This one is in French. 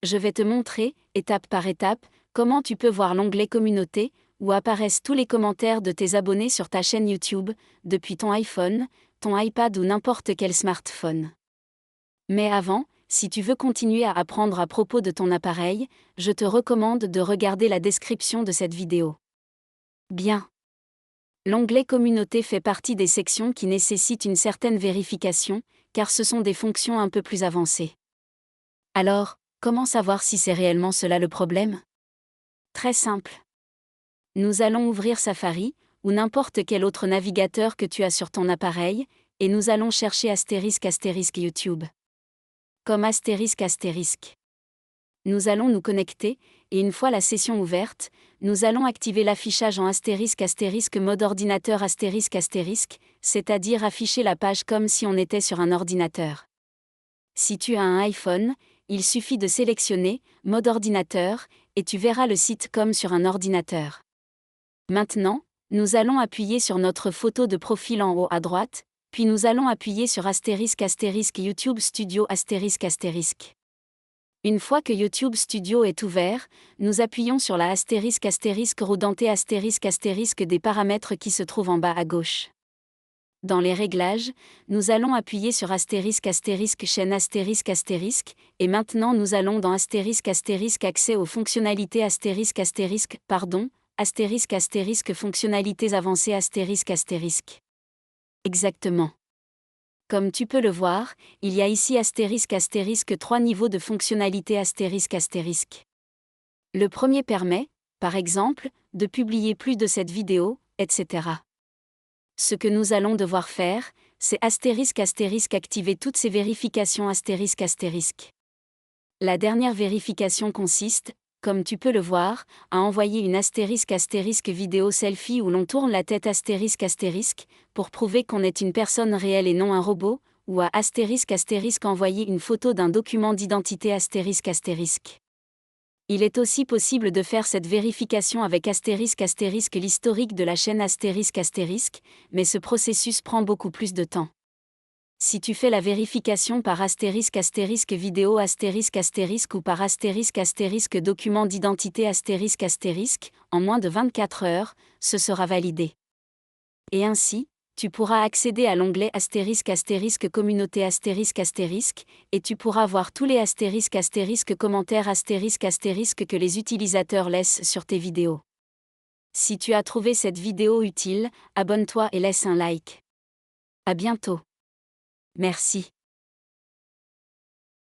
Je vais te montrer, étape par étape, comment tu peux voir l'onglet Communauté, où apparaissent tous les commentaires de tes abonnés sur ta chaîne YouTube, depuis ton iPhone, ton iPad ou n'importe quel smartphone. Mais avant, si tu veux continuer à apprendre à propos de ton appareil, je te recommande de regarder la description de cette vidéo. Bien. L'onglet Communauté fait partie des sections qui nécessitent une certaine vérification, car ce sont des fonctions un peu plus avancées. Alors, comment savoir si c'est réellement cela le problème? Très simple. Nous allons ouvrir Safari, ou n'importe quel autre navigateur que tu as sur ton appareil, et nous allons chercher ** YouTube. Comme ***. Nous allons nous connecter, et une fois la session ouverte, nous allons activer l'affichage en ** mode ordinateur ***, c'est-à-dire afficher la page comme si on était sur un ordinateur. Si tu as un iPhone, il suffit de sélectionner « Mode ordinateur » et tu verras le site comme sur un ordinateur. Maintenant, nous allons appuyer sur notre photo de profil en haut à droite, puis nous allons appuyer sur * YouTube Studio ***. Une fois que YouTube Studio est ouvert, nous appuyons sur la * roue dentée * des paramètres qui se trouvent en bas à gauche. Dans les réglages, nous allons appuyer sur * chaîne * et maintenant nous allons dans * accès aux fonctionnalités * fonctionnalités avancées ***. Exactement. Comme tu peux le voir, il y a ici * 3 niveaux de fonctionnalités ***. Le premier permet, par exemple, de publier plus de cette vidéo, etc. Ce que nous allons devoir faire, c'est * activer toutes ces vérifications ***. La dernière vérification consiste, comme tu peux le voir, à envoyer une * vidéo selfie où l'on tourne la tête * pour prouver qu'on est une personne réelle et non un robot, ou à * envoyer une photo d'un document d'identité ***. Il est aussi possible de faire cette vérification avec * l'historique de la chaîne ***, mais ce processus prend beaucoup plus de temps. Si tu fais la vérification par * vidéo * ou par * document d'identité * en moins de 24 heures, ce sera validé. Et ainsi, tu pourras accéder à l'onglet * communauté * et tu pourras voir tous les * commentaires * que les utilisateurs laissent sur tes vidéos. Si tu as trouvé cette vidéo utile, abonne-toi et laisse un like. À bientôt. Merci.